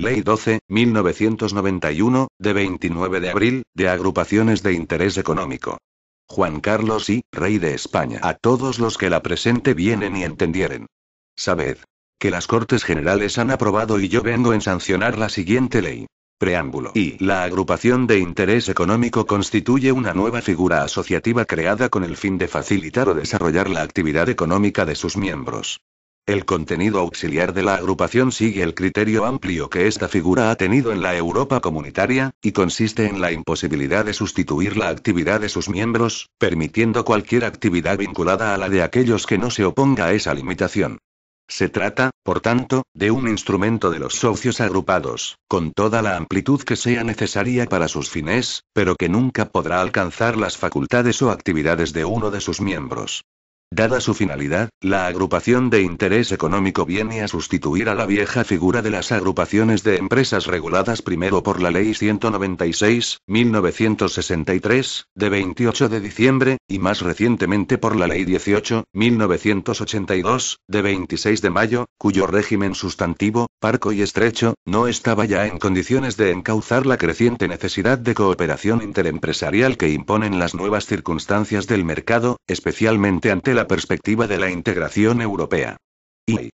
Ley 12.1991, de 29 de abril, de agrupaciones de interés económico. Juan Carlos I, Rey de España. A todos los que la presente vienen y entendieren. Sabed que las Cortes Generales han aprobado y yo vengo en sancionar la siguiente ley. Preámbulo. Y la agrupación de interés económico constituye una nueva figura asociativa creada con el fin de facilitar o desarrollar la actividad económica de sus miembros. El contenido auxiliar de la agrupación sigue el criterio amplio que esta figura ha tenido en la Europa comunitaria, y consiste en la imposibilidad de sustituir la actividad de sus miembros, permitiendo cualquier actividad vinculada a la de aquellos que no se oponga a esa limitación. Se trata, por tanto, de un instrumento de los socios agrupados, con toda la amplitud que sea necesaria para sus fines, pero que nunca podrá alcanzar las facultades o actividades de uno de sus miembros. Dada su finalidad, la agrupación de interés económico viene a sustituir a la vieja figura de las agrupaciones de empresas reguladas primero por la Ley 196/1963, de 28 de diciembre, y más recientemente por la Ley 18/1982, de 26 de mayo, cuyo régimen sustantivo, parco y estrecho, no estaba ya en condiciones de encauzar la creciente necesidad de cooperación interempresarial que imponen las nuevas circunstancias del mercado, especialmente ante la perspectiva de la integración europea. Y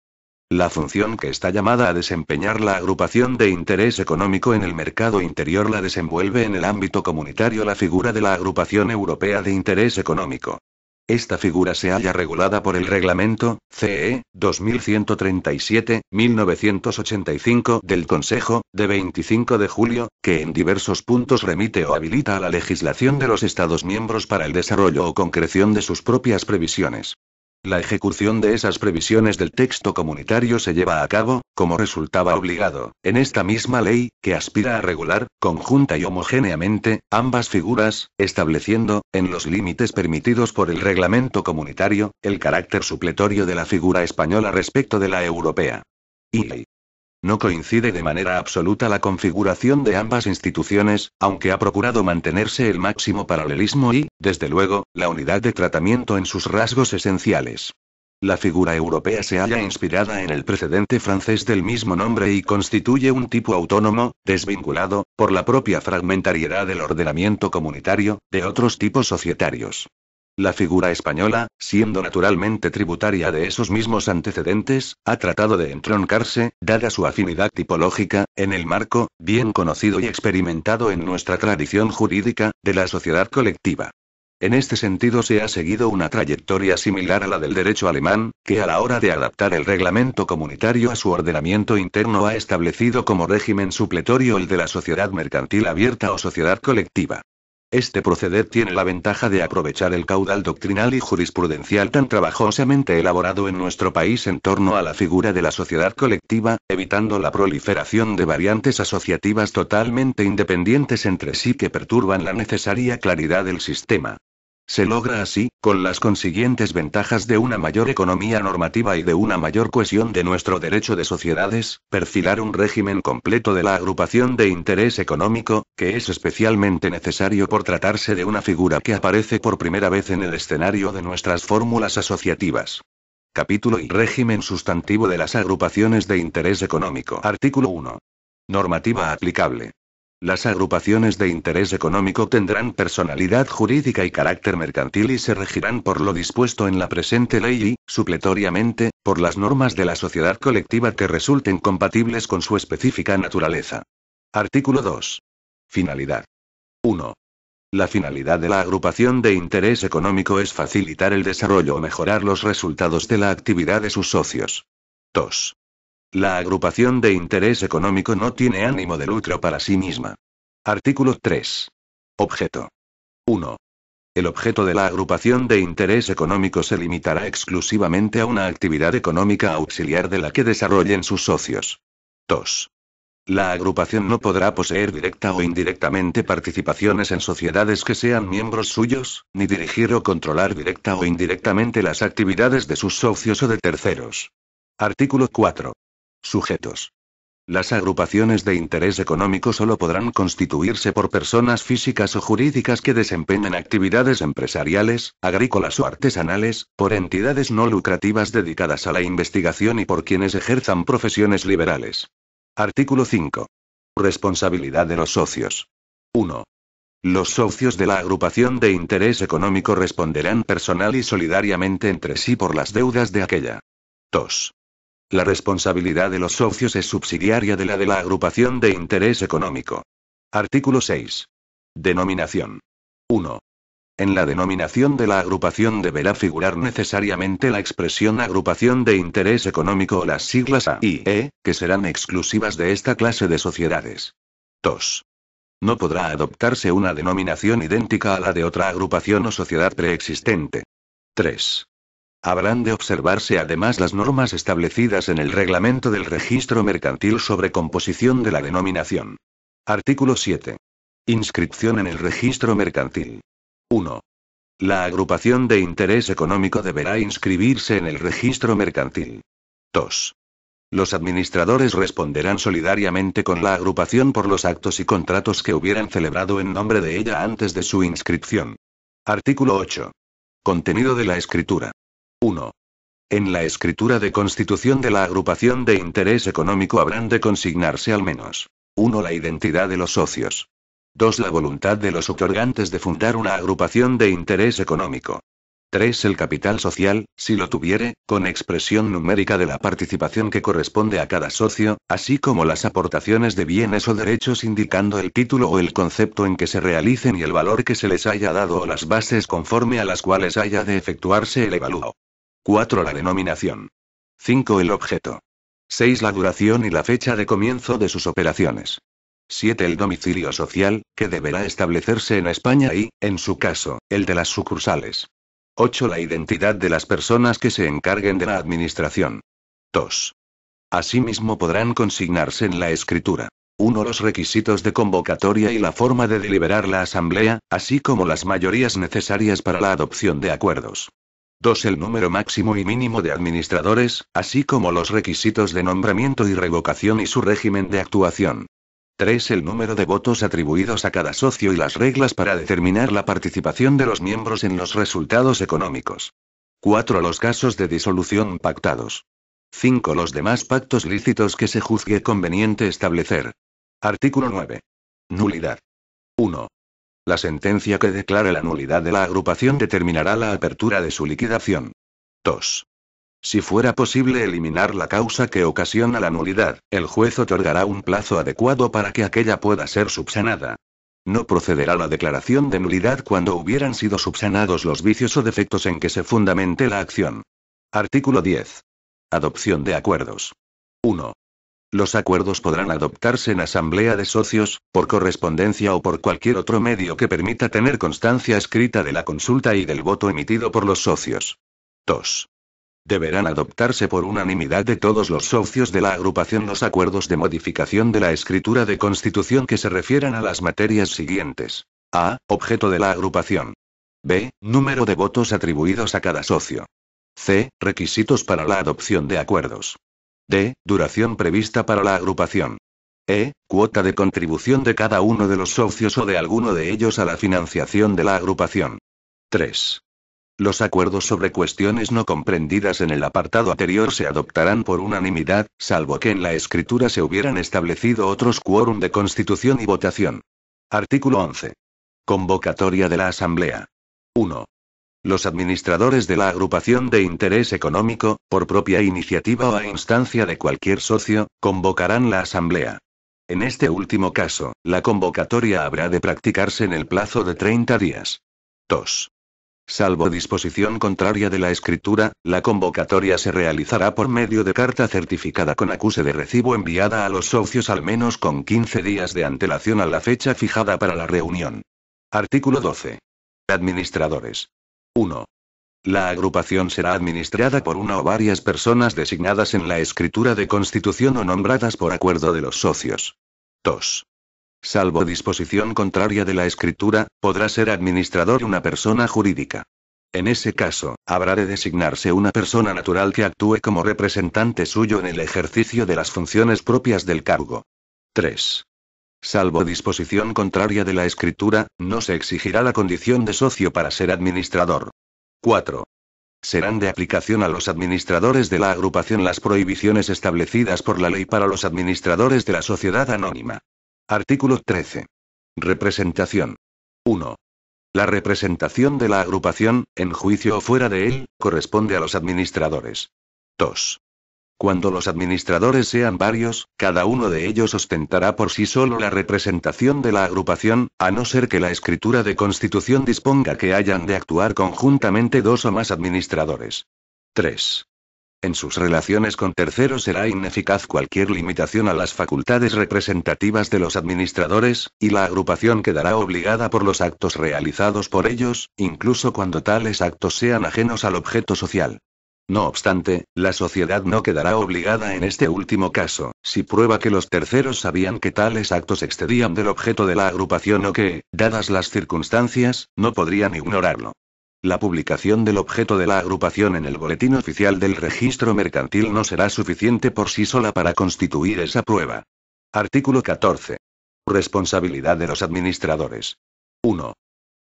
la función que está llamada a desempeñar la agrupación de interés económico en el mercado interior la desenvuelve en el ámbito comunitario la figura de la agrupación europea de interés económico. Esta figura se halla regulada por el Reglamento, CE, 2137/1985 del Consejo, de 25 de julio, que en diversos puntos remite o habilita a la legislación de los Estados miembros para el desarrollo o concreción de sus propias previsiones. La ejecución de esas previsiones del texto comunitario se lleva a cabo, como resultaba obligado, en esta misma ley, que aspira a regular, conjunta y homogéneamente, ambas figuras, estableciendo, en los límites permitidos por el reglamento comunitario, el carácter supletorio de la figura española respecto de la europea. Y no coincide de manera absoluta la configuración de ambas instituciones, aunque ha procurado mantenerse el máximo paralelismo y, desde luego, la unidad de tratamiento en sus rasgos esenciales. La figura europea se halla inspirada en el precedente francés del mismo nombre y constituye un tipo autónomo, desvinculado, por la propia fragmentariedad del ordenamiento comunitario, de otros tipos societarios. La figura española, siendo naturalmente tributaria de esos mismos antecedentes, ha tratado de entroncarse, dada su afinidad tipológica, en el marco, bien conocido y experimentado en nuestra tradición jurídica, de la sociedad colectiva. En este sentido se ha seguido una trayectoria similar a la del derecho alemán, que a la hora de adaptar el reglamento comunitario a su ordenamiento interno ha establecido como régimen supletorio el de la sociedad mercantil abierta o sociedad colectiva. Este proceder tiene la ventaja de aprovechar el caudal doctrinal y jurisprudencial tan trabajosamente elaborado en nuestro país en torno a la figura de la sociedad colectiva, evitando la proliferación de variantes asociativas totalmente independientes entre sí que perturban la necesaria claridad del sistema. Se logra así, con las consiguientes ventajas de una mayor economía normativa y de una mayor cohesión de nuestro derecho de sociedades, perfilar un régimen completo de la agrupación de interés económico, que es especialmente necesario por tratarse de una figura que aparece por primera vez en el escenario de nuestras fórmulas asociativas. Capítulo y régimen sustantivo de las agrupaciones de interés económico. Artículo 1. Normativa aplicable. Las agrupaciones de interés económico tendrán personalidad jurídica y carácter mercantil y se regirán por lo dispuesto en la presente ley y, supletoriamente, por las normas de la sociedad colectiva que resulten compatibles con su específica naturaleza. Artículo 2. Finalidad. 1. La finalidad de la agrupación de interés económico es facilitar el desarrollo o mejorar los resultados de la actividad de sus socios. 2. La agrupación de interés económico no tiene ánimo de lucro para sí misma. Artículo 3. Objeto. 1. El objeto de la agrupación de interés económico se limitará exclusivamente a una actividad económica auxiliar de la que desarrollen sus socios. 2. La agrupación no podrá poseer directa o indirectamente participaciones en sociedades que sean miembros suyos, ni dirigir o controlar directa o indirectamente las actividades de sus socios o de terceros. Artículo 4. Sujetos. Las agrupaciones de interés económico solo podrán constituirse por personas físicas o jurídicas que desempeñen actividades empresariales, agrícolas o artesanales, por entidades no lucrativas dedicadas a la investigación y por quienes ejerzan profesiones liberales. Artículo 5. Responsabilidad de los socios. 1. Los socios de la agrupación de interés económico responderán personal y solidariamente entre sí por las deudas de aquella. 2. La responsabilidad de los socios es subsidiaria de la agrupación de interés económico. Artículo 6. Denominación. 1. En la denominación de la agrupación deberá figurar necesariamente la expresión agrupación de interés económico o las siglas A y E, que serán exclusivas de esta clase de sociedades. 2. No podrá adoptarse una denominación idéntica a la de otra agrupación o sociedad preexistente. 3. Habrán de observarse además las normas establecidas en el reglamento del registro mercantil sobre composición de la denominación. Artículo 7. Inscripción en el registro mercantil. 1. La agrupación de interés económico deberá inscribirse en el registro mercantil. 2. Los administradores responderán solidariamente con la agrupación por los actos y contratos que hubieran celebrado en nombre de ella antes de su inscripción. Artículo 8. Contenido de la escritura. 1. En la escritura de constitución de la agrupación de interés económico habrán de consignarse al menos 1. La identidad de los socios. 2. La voluntad de los otorgantes de fundar una agrupación de interés económico. 3. El capital social, si lo tuviere, con expresión numérica de la participación que corresponde a cada socio, así como las aportaciones de bienes o derechos indicando el título o el concepto en que se realicen y el valor que se les haya dado o las bases conforme a las cuales haya de efectuarse el avalúo. 4. La denominación. 5. El objeto. 6. La duración y la fecha de comienzo de sus operaciones. 7. El domicilio social, que deberá establecerse en España y, en su caso, el de las sucursales. 8. La identidad de las personas que se encarguen de la administración. 2. Asimismo podrán consignarse en la escritura. 1. Los requisitos de convocatoria y la forma de deliberar la asamblea, así como las mayorías necesarias para la adopción de acuerdos. 2. El número máximo y mínimo de administradores, así como los requisitos de nombramiento y revocación y su régimen de actuación. 3. El número de votos atribuidos a cada socio y las reglas para determinar la participación de los miembros en los resultados económicos. 4. Los casos de disolución pactados. 5. Los demás pactos lícitos que se juzgue conveniente establecer. Artículo 9. Nulidad. 1. La sentencia que declare la nulidad de la agrupación determinará la apertura de su liquidación. 2. Si fuera posible eliminar la causa que ocasiona la nulidad, el juez otorgará un plazo adecuado para que aquella pueda ser subsanada. No procederá la declaración de nulidad cuando hubieran sido subsanados los vicios o defectos en que se fundamente la acción. Artículo 10. Adopción de acuerdos. 1. Los acuerdos podrán adoptarse en asamblea de socios, por correspondencia o por cualquier otro medio que permita tener constancia escrita de la consulta y del voto emitido por los socios. 2. Deberán adoptarse por unanimidad de todos los socios de la agrupación los acuerdos de modificación de la escritura de constitución que se refieran a las materias siguientes. A. Objeto de la agrupación. B. Número de votos atribuidos a cada socio. C. Requisitos para la adopción de acuerdos. D. Duración prevista para la agrupación. E. Cuota de contribución de cada uno de los socios o de alguno de ellos a la financiación de la agrupación. 3. Los acuerdos sobre cuestiones no comprendidas en el apartado anterior se adoptarán por unanimidad, salvo que en la escritura se hubieran establecido otros quórum de constitución y votación. Artículo 11. Convocatoria de la Asamblea. 1. Los administradores de la agrupación de interés económico, por propia iniciativa o a instancia de cualquier socio, convocarán la Asamblea. En este último caso, la convocatoria habrá de practicarse en el plazo de 30 días. 2. Salvo disposición contraria de la escritura, la convocatoria se realizará por medio de carta certificada con acuse de recibo enviada a los socios al menos con 15 días de antelación a la fecha fijada para la reunión. Artículo 12. Administradores. 1. La agrupación será administrada por una o varias personas designadas en la escritura de constitución o nombradas por acuerdo de los socios. 2. Salvo disposición contraria de la escritura, podrá ser administrador una persona jurídica. En ese caso, habrá de designarse una persona natural que actúe como representante suyo en el ejercicio de las funciones propias del cargo. 3. Salvo disposición contraria de la escritura, no se exigirá la condición de socio para ser administrador. 4. Serán de aplicación a los administradores de la agrupación las prohibiciones establecidas por la ley para los administradores de la sociedad anónima. Artículo 13. Representación. 1. La representación de la agrupación, en juicio o fuera de él, corresponde a los administradores. 2. Cuando los administradores sean varios, cada uno de ellos ostentará por sí solo la representación de la agrupación, a no ser que la escritura de constitución disponga que hayan de actuar conjuntamente dos o más administradores. 3. En sus relaciones con terceros será ineficaz cualquier limitación a las facultades representativas de los administradores, y la agrupación quedará obligada por los actos realizados por ellos, incluso cuando tales actos sean ajenos al objeto social. No obstante, la sociedad no quedará obligada en este último caso, si prueba que los terceros sabían que tales actos excedían del objeto de la agrupación o que, dadas las circunstancias, no podrían ignorarlo. La publicación del objeto de la agrupación en el Boletín Oficial del Registro Mercantil no será suficiente por sí sola para constituir esa prueba. Artículo 14. Responsabilidad de los administradores. 1.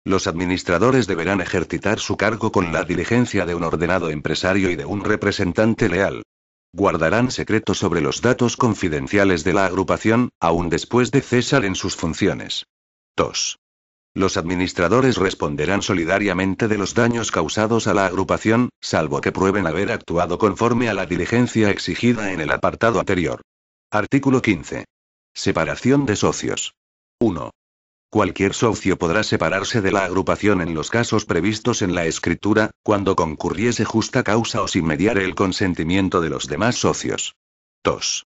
Los administradores deberán ejercitar su cargo con la diligencia de un ordenado empresario y de un representante leal. Guardarán secreto sobre los datos confidenciales de la agrupación, aun después de cesar en sus funciones. 2. Los administradores responderán solidariamente de los daños causados a la agrupación, salvo que prueben haber actuado conforme a la diligencia exigida en el apartado anterior. Artículo 15. Separación de socios. 1. Cualquier socio podrá separarse de la agrupación en los casos previstos en la escritura, cuando concurriese justa causa o sin mediar el consentimiento de los demás socios. 2.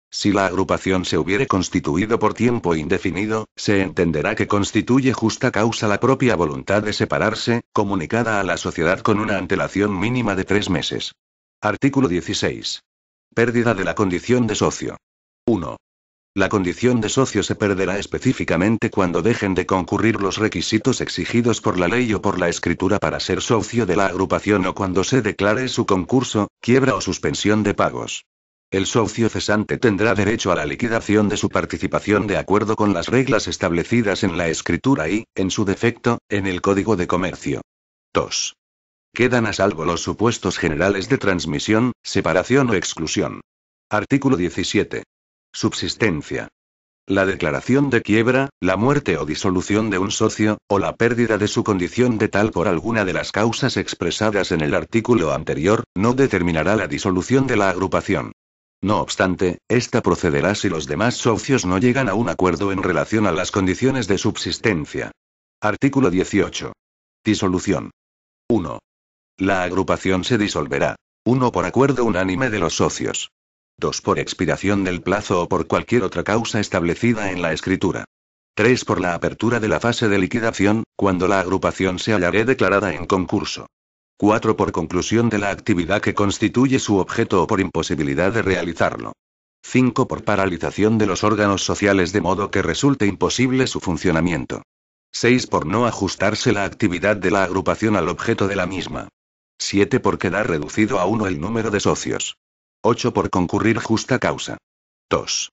Si la agrupación se hubiere constituido por tiempo indefinido, se entenderá que constituye justa causa la propia voluntad de separarse, comunicada a la sociedad con una antelación mínima de 3 meses. Artículo 16. Pérdida de la condición de socio. 1. La condición de socio se perderá específicamente cuando dejen de concurrir los requisitos exigidos por la ley o por la escritura para ser socio de la agrupación o cuando se declare su concurso, quiebra o suspensión de pagos. El socio cesante tendrá derecho a la liquidación de su participación de acuerdo con las reglas establecidas en la escritura y, en su defecto, en el Código de Comercio. 2. Quedan a salvo los supuestos generales de transmisión, separación o exclusión. Artículo 17. Subsistencia. La declaración de quiebra, la muerte o disolución de un socio, o la pérdida de su condición de tal por alguna de las causas expresadas en el artículo anterior, no determinará la disolución de la agrupación. No obstante, esta procederá si los demás socios no llegan a un acuerdo en relación a las condiciones de subsistencia. Artículo 18. Disolución. 1. La agrupación se disolverá. 1 por acuerdo unánime de los socios. 2 por expiración del plazo o por cualquier otra causa establecida en la escritura. 3 por la apertura de la fase de liquidación, cuando la agrupación se hallaré declarada en concurso. 4 por conclusión de la actividad que constituye su objeto o por imposibilidad de realizarlo. 5 por paralización de los órganos sociales de modo que resulte imposible su funcionamiento. 6 por no ajustarse la actividad de la agrupación al objeto de la misma. 7 por quedar reducido a 1 el número de socios. 8 por concurrir justa causa. 2.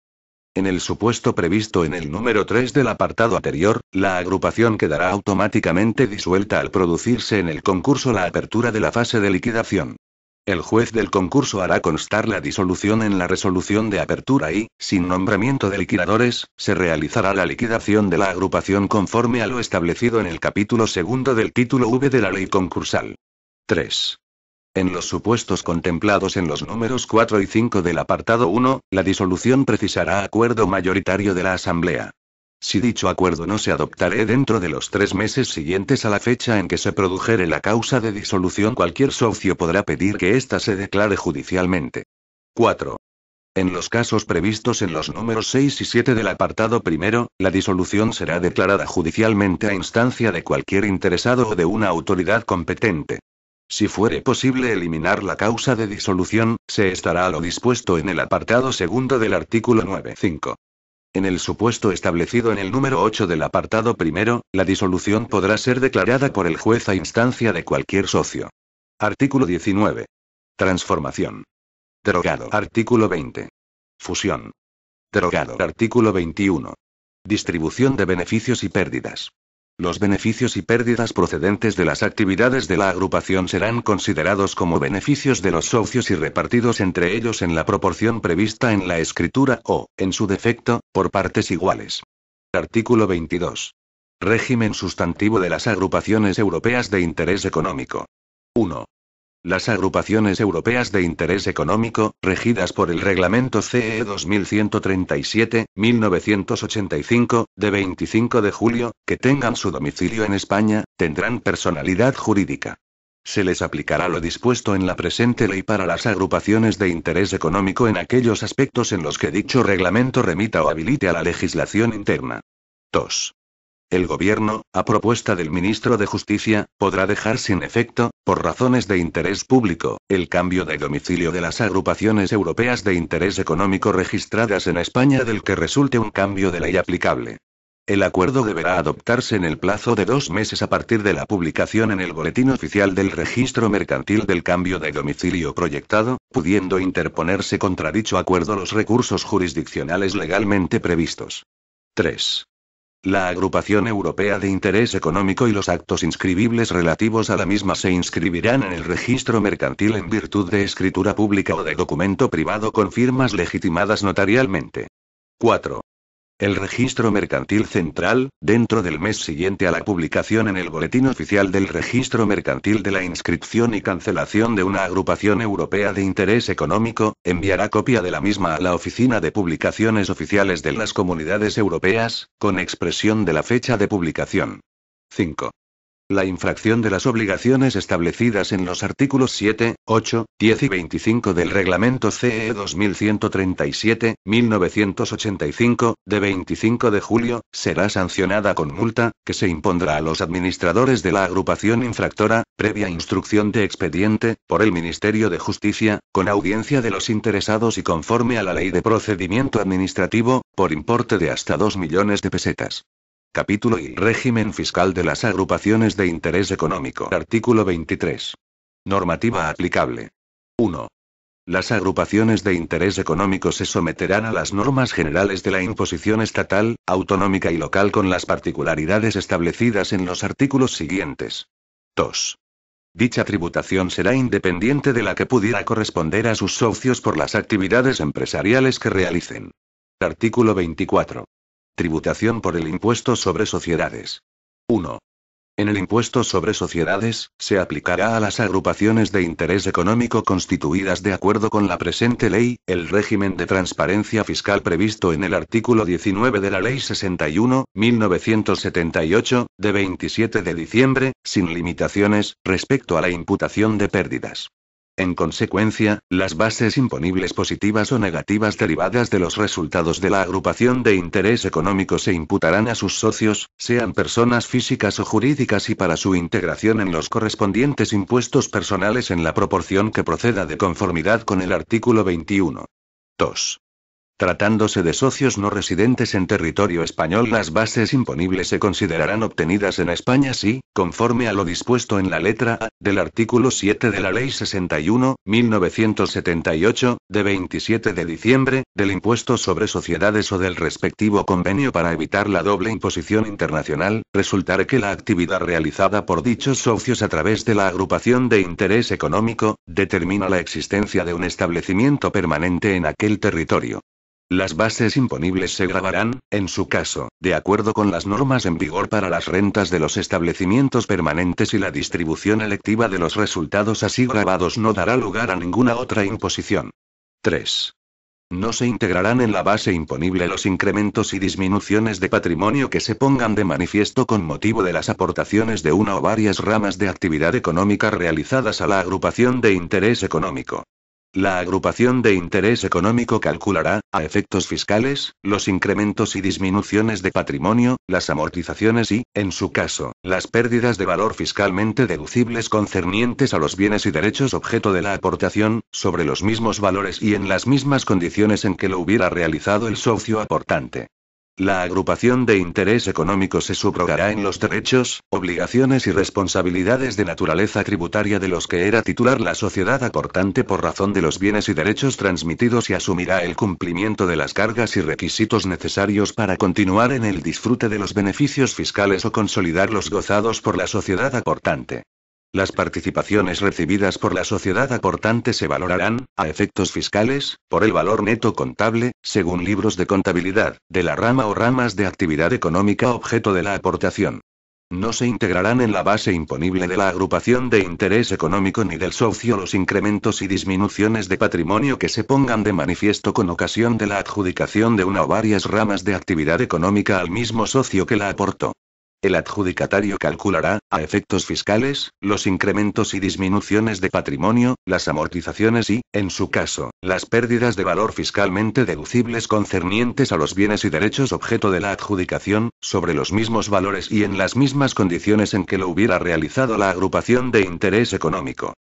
En el supuesto previsto en el número 3 del apartado anterior, la agrupación quedará automáticamente disuelta al producirse en el concurso la apertura de la fase de liquidación. El juez del concurso hará constar la disolución en la resolución de apertura y, sin nombramiento de liquidadores, se realizará la liquidación de la agrupación conforme a lo establecido en el capítulo 2 del título V de la ley concursal. 3. En los supuestos contemplados en los números 4 y 5 del apartado 1, la disolución precisará acuerdo mayoritario de la Asamblea. Si dicho acuerdo no se adoptare dentro de los 3 meses siguientes a la fecha en que se produjere la causa de disolución, cualquier socio podrá pedir que ésta se declare judicialmente. 4. En los casos previstos en los números 6 y 7 del apartado primero, la disolución será declarada judicialmente a instancia de cualquier interesado o de una autoridad competente. Si fuere posible eliminar la causa de disolución, se estará a lo dispuesto en el apartado 2 del artículo 9.5. En el supuesto establecido en el número 8 del apartado primero, la disolución podrá ser declarada por el juez a instancia de cualquier socio. Artículo 19. Transformación. Derogado. Artículo 20. Fusión. Derogado. Artículo 21. Distribución de beneficios y pérdidas. Los beneficios y pérdidas procedentes de las actividades de la agrupación serán considerados como beneficios de los socios y repartidos entre ellos en la proporción prevista en la escritura o, en su defecto, por partes iguales. Artículo 22. Régimen sustantivo de las agrupaciones europeas de interés económico. 1. Las agrupaciones europeas de interés económico, regidas por el Reglamento CE 2137/1985, de 25 de julio, que tengan su domicilio en España, tendrán personalidad jurídica. Se les aplicará lo dispuesto en la presente ley para las agrupaciones de interés económico en aquellos aspectos en los que dicho reglamento remita o habilite a la legislación interna. 2. El Gobierno, a propuesta del Ministro de Justicia, podrá dejar sin efecto, por razones de interés público, el cambio de domicilio de las agrupaciones europeas de interés económico registradas en España del que resulte un cambio de ley aplicable. El acuerdo deberá adoptarse en el plazo de 2 meses a partir de la publicación en el Boletín Oficial del Registro Mercantil del cambio de domicilio proyectado, pudiendo interponerse contra dicho acuerdo los recursos jurisdiccionales legalmente previstos. 3. La agrupación europea de interés económico y los actos inscribibles relativos a la misma se inscribirán en el registro mercantil en virtud de escritura pública o de documento privado con firmas legitimadas notarialmente. 4. El registro mercantil central, dentro del mes siguiente a la publicación en el Boletín Oficial del Registro Mercantil de la inscripción y cancelación de una agrupación europea de interés económico, enviará copia de la misma a la Oficina de Publicaciones Oficiales de las Comunidades Europeas, con expresión de la fecha de publicación. 5. La infracción de las obligaciones establecidas en los artículos 7, 8, 10 y 25 del Reglamento CE 2137/1985, de 25 de julio, será sancionada con multa, que se impondrá a los administradores de la agrupación infractora, previa instrucción de expediente, por el Ministerio de Justicia, con audiencia de los interesados y conforme a la Ley de Procedimiento Administrativo, por importe de hasta 2 millones de pesetas. Capítulo y régimen fiscal de las agrupaciones de interés económico. Artículo 23. Normativa aplicable. 1. Las agrupaciones de interés económico se someterán a las normas generales de la imposición estatal, autonómica y local con las particularidades establecidas en los artículos siguientes. 2. Dicha tributación será independiente de la que pudiera corresponder a sus socios por las actividades empresariales que realicen. Artículo 24. Tributación por el impuesto sobre sociedades. 1. En el impuesto sobre sociedades, se aplicará a las agrupaciones de interés económico constituidas de acuerdo con la presente ley, el régimen de transparencia fiscal previsto en el artículo 19 de la Ley 61/1978, de 27 de diciembre, sin limitaciones, respecto a la imputación de pérdidas. En consecuencia, las bases imponibles positivas o negativas derivadas de los resultados de la agrupación de interés económico se imputarán a sus socios, sean personas físicas o jurídicas, y para su integración en los correspondientes impuestos personales en la proporción que proceda de conformidad con el artículo 21. 2. Tratándose de socios no residentes en territorio español, las bases imponibles se considerarán obtenidas en España si, conforme a lo dispuesto en la letra A, del artículo 7 de la Ley 61/1978, de 27 de diciembre, del impuesto sobre sociedades o del respectivo convenio para evitar la doble imposición internacional, resultare que la actividad realizada por dichos socios a través de la agrupación de interés económico, determina la existencia de un establecimiento permanente en aquel territorio. Las bases imponibles se gravarán, en su caso, de acuerdo con las normas en vigor para las rentas de los establecimientos permanentes, y la distribución electiva de los resultados así gravados no dará lugar a ninguna otra imposición. 3. No se integrarán en la base imponible los incrementos y disminuciones de patrimonio que se pongan de manifiesto con motivo de las aportaciones de una o varias ramas de actividad económica realizadas a la agrupación de interés económico. La agrupación de interés económico calculará, a efectos fiscales, los incrementos y disminuciones de patrimonio, las amortizaciones y, en su caso, las pérdidas de valor fiscalmente deducibles concernientes a los bienes y derechos objeto de la aportación, sobre los mismos valores y en las mismas condiciones en que lo hubiera realizado el socio aportante. La agrupación de interés económico se subrogará en los derechos, obligaciones y responsabilidades de naturaleza tributaria de los que era titular la sociedad aportante por razón de los bienes y derechos transmitidos y asumirá el cumplimiento de las cargas y requisitos necesarios para continuar en el disfrute de los beneficios fiscales o consolidar los gozados por la sociedad aportante. Las participaciones recibidas por la sociedad aportante se valorarán, a efectos fiscales, por el valor neto contable, según libros de contabilidad, de la rama o ramas de actividad económica objeto de la aportación. No se integrarán en la base imponible de la agrupación de interés económico ni del socio los incrementos y disminuciones de patrimonio que se pongan de manifiesto con ocasión de la adjudicación de una o varias ramas de actividad económica al mismo socio que la aportó. El adjudicatario calculará, a efectos fiscales, los incrementos y disminuciones de patrimonio, las amortizaciones y, en su caso, las pérdidas de valor fiscalmente deducibles concernientes a los bienes y derechos objeto de la adjudicación, sobre los mismos valores y en las mismas condiciones en que lo hubiera realizado la agrupación de interés económico.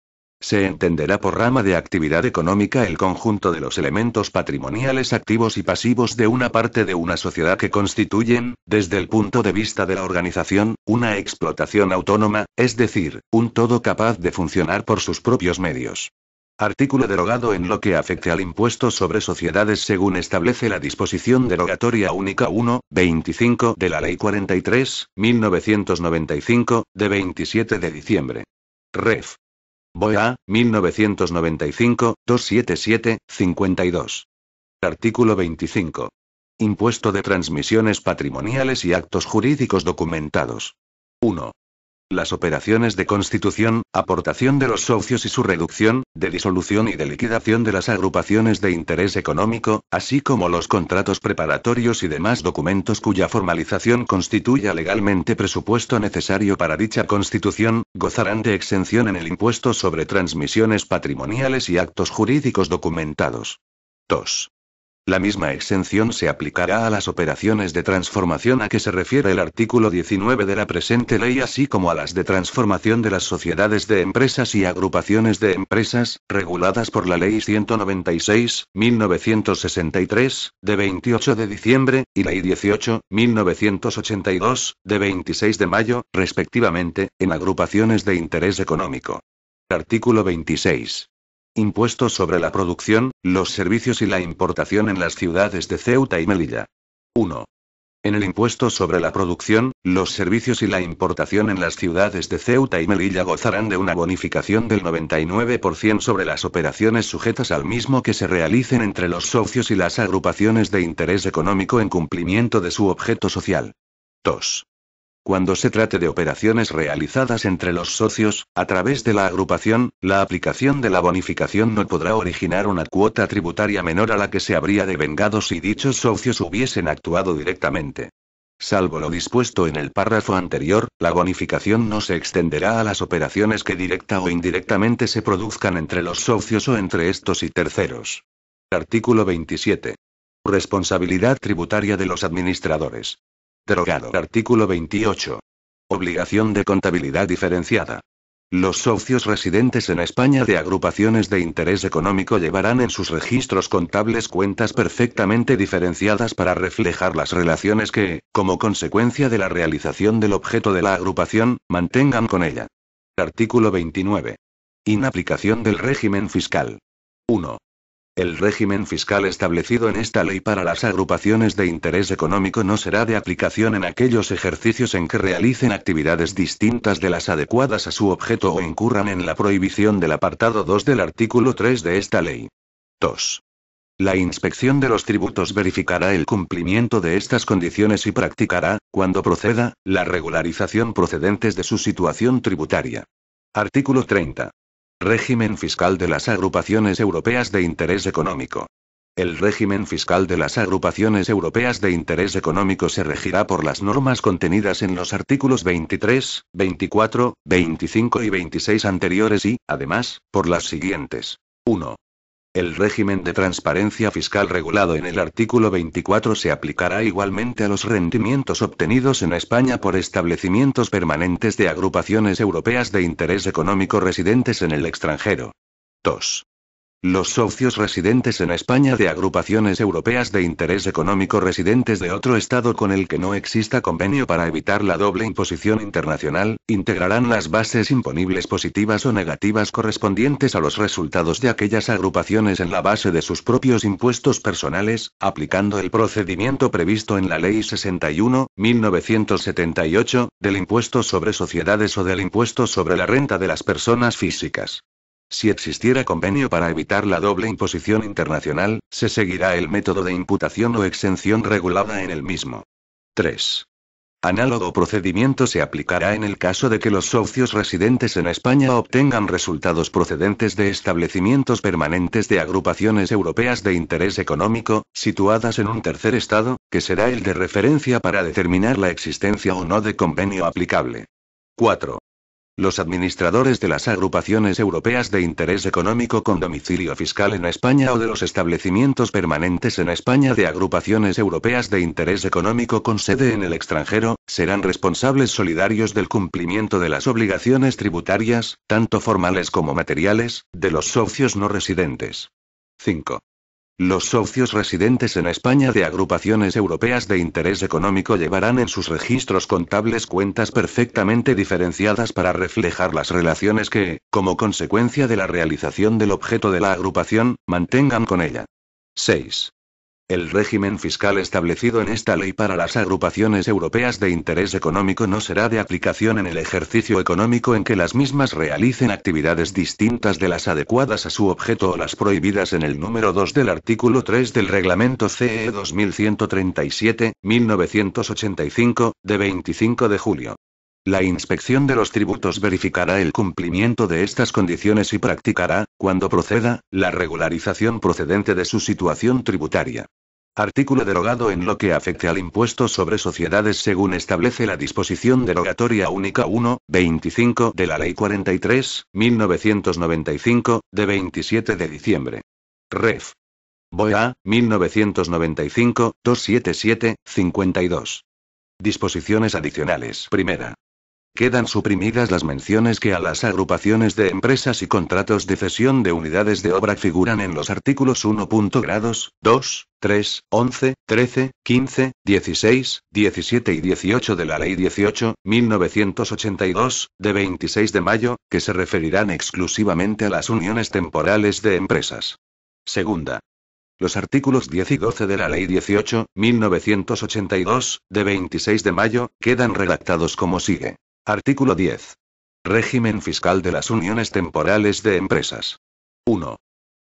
Se entenderá por rama de actividad económica el conjunto de los elementos patrimoniales activos y pasivos de una parte de una sociedad que constituyen, desde el punto de vista de la organización, una explotación autónoma, es decir, un todo capaz de funcionar por sus propios medios. Artículo derogado en lo que afecte al impuesto sobre sociedades según establece la disposición derogatoria única 1.25 de la Ley 43.1995, de 27 de diciembre. Ref. BOA, 1995, 277, 52. Artículo 25. Impuesto de transmisiones patrimoniales y actos jurídicos documentados. 1. Las operaciones de constitución, aportación de los socios y su reducción, de disolución y de liquidación de las agrupaciones de interés económico, así como los contratos preparatorios y demás documentos cuya formalización constituya legalmente presupuesto necesario para dicha constitución, gozarán de exención en el impuesto sobre transmisiones patrimoniales y actos jurídicos documentados. 2. La misma exención se aplicará a las operaciones de transformación a que se refiere el artículo 19 de la presente ley, así como a las de transformación de las sociedades de empresas y agrupaciones de empresas, reguladas por la Ley 196/1963, de 28 de diciembre, y Ley 18/1982, de 26 de mayo, respectivamente, en agrupaciones de interés económico. Artículo 26. Impuestos sobre la producción, los servicios y la importación en las ciudades de Ceuta y Melilla. 1. En el impuesto sobre la producción, los servicios y la importación en las ciudades de Ceuta y Melilla gozarán de una bonificación del 99% sobre las operaciones sujetas al mismo que se realicen entre los socios y las agrupaciones de interés económico en cumplimiento de su objeto social. 2. Cuando se trate de operaciones realizadas entre los socios, a través de la agrupación, la aplicación de la bonificación no podrá originar una cuota tributaria menor a la que se habría devengado si dichos socios hubiesen actuado directamente. Salvo lo dispuesto en el párrafo anterior, la bonificación no se extenderá a las operaciones que directa o indirectamente se produzcan entre los socios o entre estos y terceros. Artículo 27. Responsabilidad tributaria de los administradores. Derogado. Artículo 28. Obligación de contabilidad diferenciada. Los socios residentes en España de agrupaciones de interés económico llevarán en sus registros contables cuentas perfectamente diferenciadas para reflejar las relaciones que, como consecuencia de la realización del objeto de la agrupación, mantengan con ella. Artículo 29. Inaplicación del régimen fiscal. 1. El régimen fiscal establecido en esta ley para las agrupaciones de interés económico no será de aplicación en aquellos ejercicios en que realicen actividades distintas de las adecuadas a su objeto o incurran en la prohibición del apartado 2 del artículo 3 de esta ley. 2. La inspección de los tributos verificará el cumplimiento de estas condiciones y practicará, cuando proceda, la regularización procedentes de su situación tributaria. Artículo 30. Régimen fiscal de las agrupaciones europeas de interés económico. El régimen fiscal de las agrupaciones europeas de interés económico se regirá por las normas contenidas en los artículos 23, 24, 25 y 26 anteriores y, además, por las siguientes. 1. El régimen de transparencia fiscal regulado en el artículo 24 se aplicará igualmente a los rendimientos obtenidos en España por establecimientos permanentes de agrupaciones europeas de interés económico residentes en el extranjero. 2. Los socios residentes en España de agrupaciones europeas de interés económico residentes de otro Estado con el que no exista convenio para evitar la doble imposición internacional, integrarán las bases imponibles positivas o negativas correspondientes a los resultados de aquellas agrupaciones en la base de sus propios impuestos personales, aplicando el procedimiento previsto en la Ley 61/1978, del impuesto sobre sociedades o del impuesto sobre la renta de las personas físicas. Si existiera convenio para evitar la doble imposición internacional, se seguirá el método de imputación o exención regulada en el mismo. 3. Análogo procedimiento se aplicará en el caso de que los socios residentes en España obtengan resultados procedentes de establecimientos permanentes de agrupaciones europeas de interés económico, situadas en un tercer Estado, que será el de referencia para determinar la existencia o no de convenio aplicable. 4. Los administradores de las agrupaciones europeas de interés económico con domicilio fiscal en España o de los establecimientos permanentes en España de agrupaciones europeas de interés económico con sede en el extranjero, serán responsables solidarios del cumplimiento de las obligaciones tributarias, tanto formales como materiales, de los socios no residentes. 5. Los socios residentes en España de agrupaciones europeas de interés económico llevarán en sus registros contables cuentas perfectamente diferenciadas para reflejar las relaciones que, como consecuencia de la realización del objeto de la agrupación, mantengan con ella. 6. El régimen fiscal establecido en esta ley para las agrupaciones europeas de interés económico no será de aplicación en el ejercicio económico en que las mismas realicen actividades distintas de las adecuadas a su objeto o las prohibidas en el número 2 del artículo 3 del Reglamento CE 2137/1985, de 25 de julio. La Inspección de los Tributos verificará el cumplimiento de estas condiciones y practicará, cuando proceda, la regularización procedente de su situación tributaria. Artículo derogado en lo que afecte al impuesto sobre sociedades según establece la disposición derogatoria única 1/25 de la Ley 43/1995, de 27 de diciembre. Ref. BOEA, 1995, 277-52. Disposiciones adicionales. Primera. Quedan suprimidas las menciones que a las agrupaciones de empresas y contratos de cesión de unidades de obra figuran en los artículos 1. Grados 2, 3, 11, 13, 15, 16, 17 y 18 de la Ley 18/1982, de 26 de mayo, que se referirán exclusivamente a las uniones temporales de empresas. Segunda. Los artículos 10 y 12 de la Ley 18/1982, de 26 de mayo, quedan redactados como sigue. Artículo 10. Régimen fiscal de las uniones temporales de empresas. 1.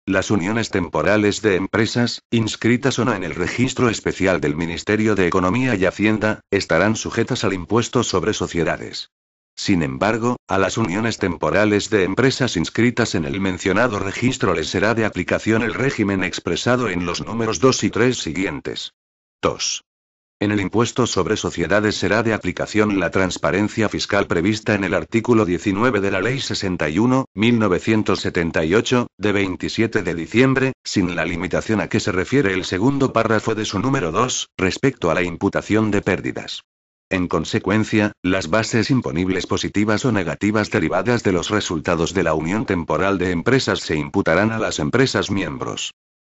Las uniones temporales de empresas, inscritas o no en el registro especial del Ministerio de Economía y Hacienda, estarán sujetas al impuesto sobre sociedades. Sin embargo, a las uniones temporales de empresas inscritas en el mencionado registro les será de aplicación el régimen expresado en los números 2 y 3 siguientes. 2. En el impuesto sobre sociedades será de aplicación la transparencia fiscal prevista en el artículo 19 de la Ley 61/1978, de 27 de diciembre, sin la limitación a que se refiere el segundo párrafo de su número 2, respecto a la imputación de pérdidas. En consecuencia, las bases imponibles positivas o negativas derivadas de los resultados de la unión temporal de empresas se imputarán a las empresas miembros.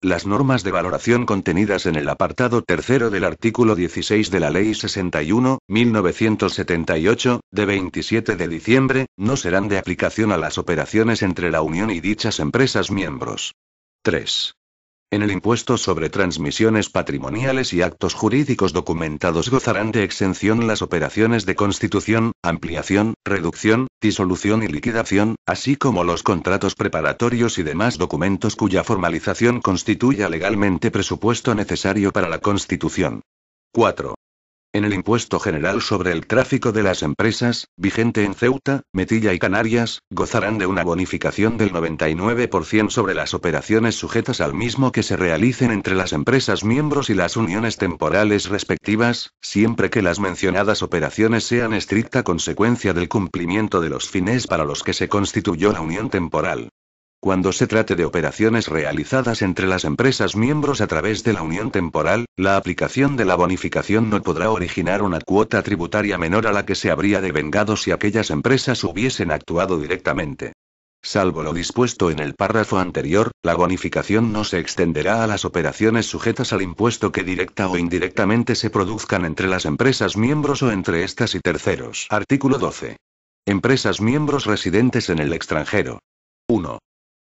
Las normas de valoración contenidas en el apartado tercero del artículo 16 de la Ley 61/1978, de 27 de diciembre, no serán de aplicación a las operaciones entre la Unión y dichas empresas miembros. 3. En el impuesto sobre transmisiones patrimoniales y actos jurídicos documentados gozarán de exención las operaciones de constitución, ampliación, reducción, disolución y liquidación, así como los contratos preparatorios y demás documentos cuya formalización constituya legalmente presupuesto necesario para la constitución. 4. En el impuesto general sobre el tráfico de las empresas, vigente en Ceuta, Melilla y Canarias, gozarán de una bonificación del 99% sobre las operaciones sujetas al mismo que se realicen entre las empresas miembros y las uniones temporales respectivas, siempre que las mencionadas operaciones sean estricta consecuencia del cumplimiento de los fines para los que se constituyó la unión temporal. Cuando se trate de operaciones realizadas entre las empresas miembros a través de la unión temporal, la aplicación de la bonificación no podrá originar una cuota tributaria menor a la que se habría devengado si aquellas empresas hubiesen actuado directamente. Salvo lo dispuesto en el párrafo anterior, la bonificación no se extenderá a las operaciones sujetas al impuesto que directa o indirectamente se produzcan entre las empresas miembros o entre estas y terceros. Artículo 12. Empresas miembros residentes en el extranjero. 1.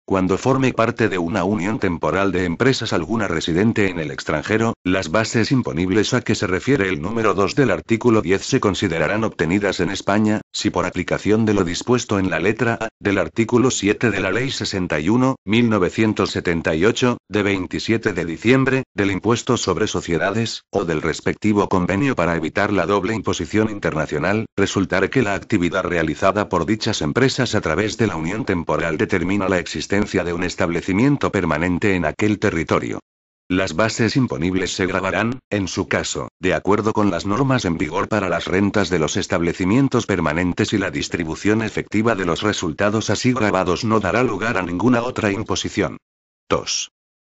Cuando forme parte de una unión temporal de empresas alguna residente en el extranjero, las bases imponibles a que se refiere el número 2 del artículo 10 se considerarán obtenidas en España, si por aplicación de lo dispuesto en la letra A, del artículo 7 de la Ley 61/1978, de 27 de diciembre, del impuesto sobre sociedades, o del respectivo convenio para evitar la doble imposición internacional, resultar que la actividad realizada por dichas empresas a través de la unión temporal determina la existencia de un establecimiento permanente en aquel territorio. Las bases imponibles se gravarán, en su caso, de acuerdo con las normas en vigor para las rentas de los establecimientos permanentes y la distribución efectiva de los resultados así gravados no dará lugar a ninguna otra imposición. 2.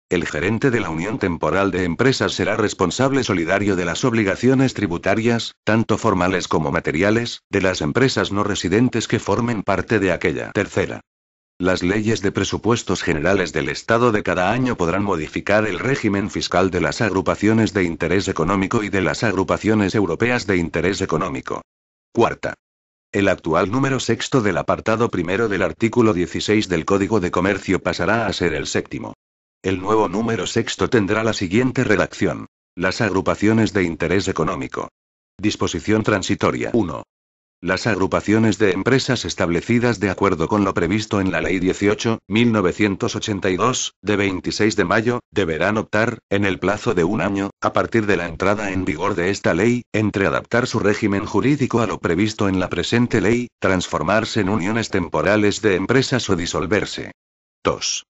El gerente de la Unión Temporal de Empresas será responsable solidario de las obligaciones tributarias, tanto formales como materiales, de las empresas no residentes que formen parte de aquella. Tercera. Las leyes de presupuestos generales del Estado de cada año podrán modificar el régimen fiscal de las agrupaciones de interés económico y de las agrupaciones europeas de interés económico. Cuarta. El actual número sexto del apartado primero del artículo 16 del Código de Comercio pasará a ser el séptimo. El nuevo número sexto tendrá la siguiente redacción. Las agrupaciones de interés económico. Disposición transitoria. 1. Las agrupaciones de empresas establecidas de acuerdo con lo previsto en la Ley 18/1982, de 26 de mayo, deberán optar, en el plazo de un año, a partir de la entrada en vigor de esta ley, entre adaptar su régimen jurídico a lo previsto en la presente ley, transformarse en uniones temporales de empresas o disolverse. 2.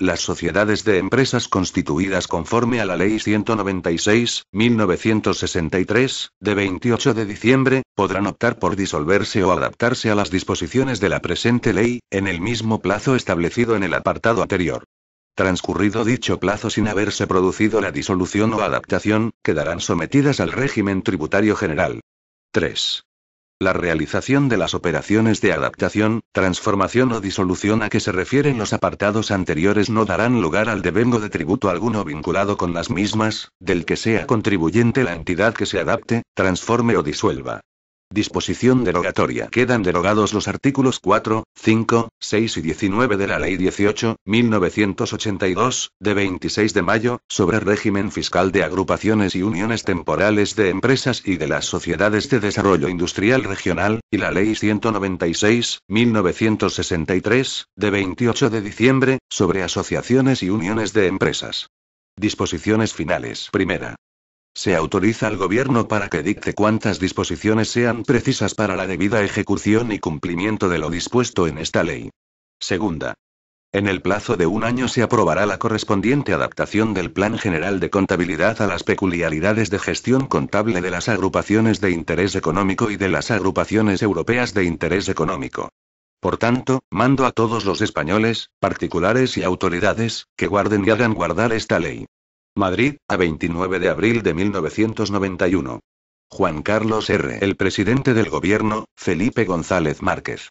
Las sociedades de empresas constituidas conforme a la Ley 196/1963, de 28 de diciembre, podrán optar por disolverse o adaptarse a las disposiciones de la presente ley, en el mismo plazo establecido en el apartado anterior. Transcurrido dicho plazo sin haberse producido la disolución o adaptación, quedarán sometidas al régimen tributario general. 3. La realización de las operaciones de adaptación, transformación o disolución a que se refieren los apartados anteriores no darán lugar al devengo de tributo alguno vinculado con las mismas, del que sea contribuyente la entidad que se adapte, transforme o disuelva. Disposición derogatoria. Quedan derogados los artículos 4, 5, 6 y 19 de la Ley 18/1982, de 26 de mayo, sobre régimen fiscal de agrupaciones y uniones temporales de empresas y de las sociedades de desarrollo industrial regional, y la Ley 196/1963, de 28 de diciembre, sobre asociaciones y uniones de empresas. Disposiciones finales. Primera. Se autoriza al Gobierno para que dicte cuantas disposiciones sean precisas para la debida ejecución y cumplimiento de lo dispuesto en esta ley. Segunda. En el plazo de un año se aprobará la correspondiente adaptación del Plan General de Contabilidad a las peculiaridades de gestión contable de las agrupaciones de interés económico y de las agrupaciones europeas de interés económico. Por tanto, mando a todos los españoles, particulares y autoridades, que guarden y hagan guardar esta ley. Madrid, a 29 de abril de 1991. Juan Carlos R. El presidente del Gobierno, Felipe González Márquez.